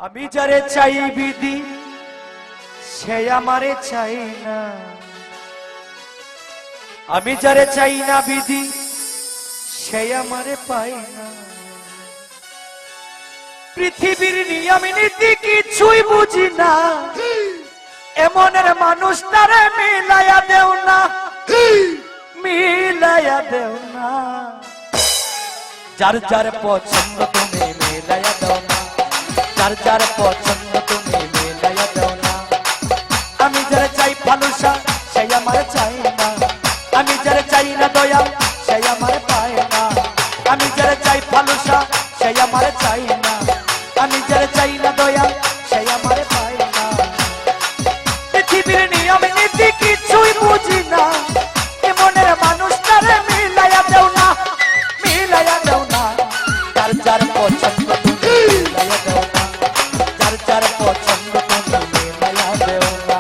আমি যারে চাই বিধি সে আমারে চাই না, আমি যারে চাই না বিধি সে আমারে পাই না। পৃথিবীর নিয়ম নীতি কিছুই বুঝি না, এমনের মানুষ তারে মিলাইয়া দেও না, মিলাইয়া দেও না। যার যার পছন্দ তুমি মিলাইয়া দাও না, যার যার পছন্দ তুমি মিলাইয়া দাও না। আমি যারা চাই ভালোবাসা সে আমার চাই না, আমি যারা চাই না দয়া সে আমার পায় না। আমি যারা চাই ভালোবাসা সে আমার চাই না, আমি যারা চাই না দয়া সে আমার পায় না। পৃথিবীর নিয়ম নীতি কিছুই বুঝি না, এমনের মানুষ তারে মিলাইয়া দেও না, মিলাইয়া দেও না। যার যার পছন্দ তুমি মিলাইয়া দেও না, যার যার পছন্দ তুমি মিলাইয়া দেও না।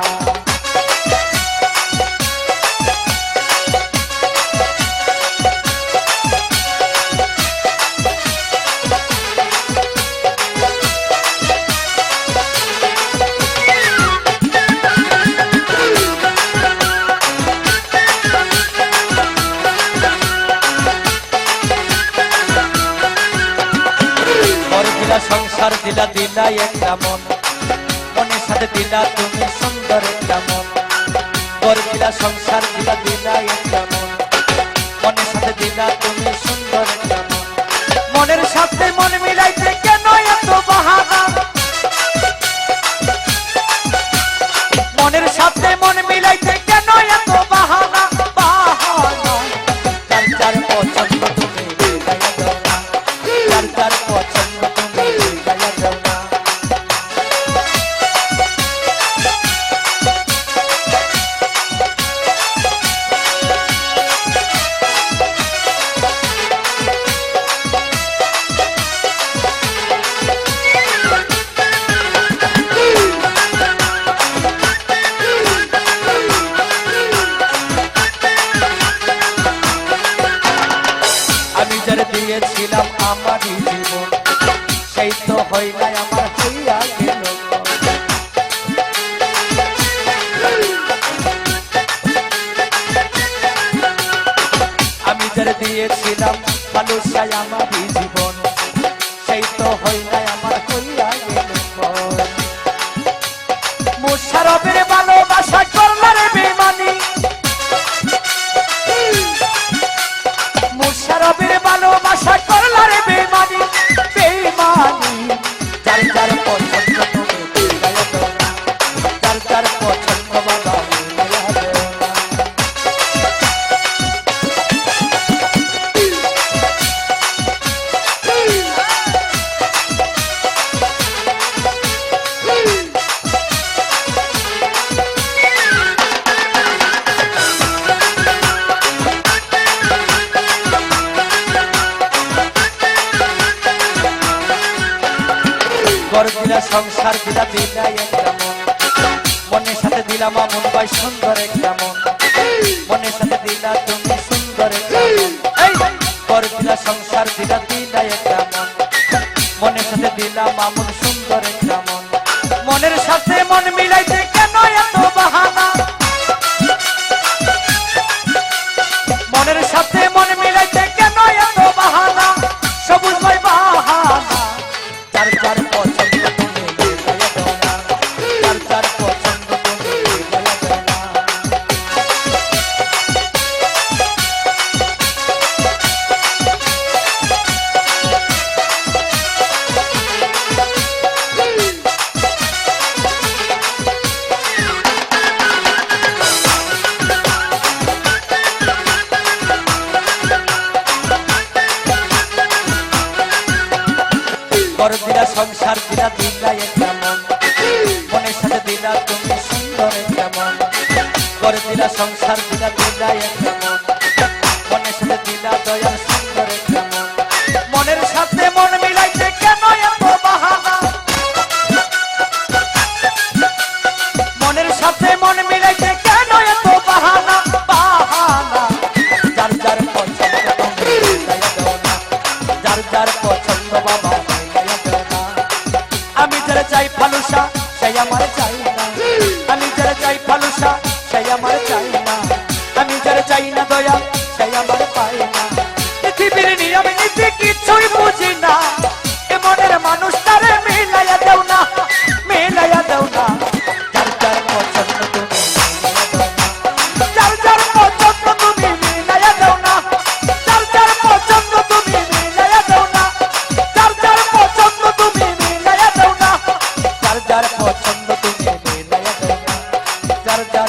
সংসার দিলা দিলা একটা মন, মনের সাথে দিলা তুমি সুন্দর একটা মন। বর দিলা সংসার দিলা দিলা একটা মন, মনের সাথে দিলা তুমি সুন্দর একটা মন। মনের সাথে মন মিলাইতে কেন এত বাহানা, মনের সাথে মন মিলাইতে কেন এত বাহানা, বাহানা। যার যার পছন্দ তুমি মিলাইয়া দাও না, যার যার পছন্দ দিয়েছিলাম আমারই জীবন, সেই তো হইলাই আমার হইয়া গেল। আমি যারে দিয়েছিলাম ভালোবাসায় আমারই জীবন, সেই তো হইলাই আমার হইয়া গেল। মুশারফের ভালোবাসা করলার বেমানি, মুশারফের ভালোবাসা করলার বেমানি, বেমানি। যার যার পছন্দ তুমি মিলাইয়া দাও না, যার যার পছন্দ বাবা মিলাইয়া দাও না। ঘর দিলা সংসার দিলা দিলা একটা মন, মনের সাথে দিলাম আমন ভাই সুন্দর একটা মন, মনের সাথে দিলা তুমি সুন্দর একটা মন। ঘর দিলা সংসার দিলা দিলা একটা মন, মনের সাথে দিলাম আমন সুন্দর একটা মন। মনের সাথে মন মিলাইতে কেন এত বাহানা, মনের সাথে মন মিলাইতে কেন এত বাহানা, সবুজ ভাই বাহানা। যার যার পছন্দ তুমি মিলাইয়া দাও না, যার যার পছন্দ তুমি মিলাইয়া দাও না। ঘর দিলা সংসার দিলা দিলা একটা মন, মনের সাথে দিলা তুমি সুন্দর একটা মন। ঘর দিলা সংসার দিলা দিলা একটা মন, মনের সাথে দিলা দয়ার সুন্দর একটা মন। মনের সাথে মন মিলাইতে কেন এত বাহানা, মনের সাথে মন মিলাইতে কেন এত বাহানা, বাহানা। যার যার পছন্দ তুমি মিলাইয়া দাও না, যার যার পছন্দ বাবা মিলাইয়া দাও না। আমি যারা চাই ফালুসা সেই আমার চাই না, আমি যারা চাই ফালুসা সেই আমার চাই না, আমি যারা চাই না দয়া সেই আমার পাই না। পৃথিবীর নিয়ম নীতি কিছুই বুঝি না, এ মনের মানুষ তারে মিলাইয়া দেও না, মিলাইয়া দেও না। যার যার পছন্দ তুমি যার যার পছন্দ তুমি মিলাইয়া দেও না, যার যার পছন্দ তুমি মিলাইয়া দেও না, যার যার পছন্দ তুমি মিলাইয়া দেও না, যার যার পছন্দ তুমি মিলাইয়া দেও না, যার যার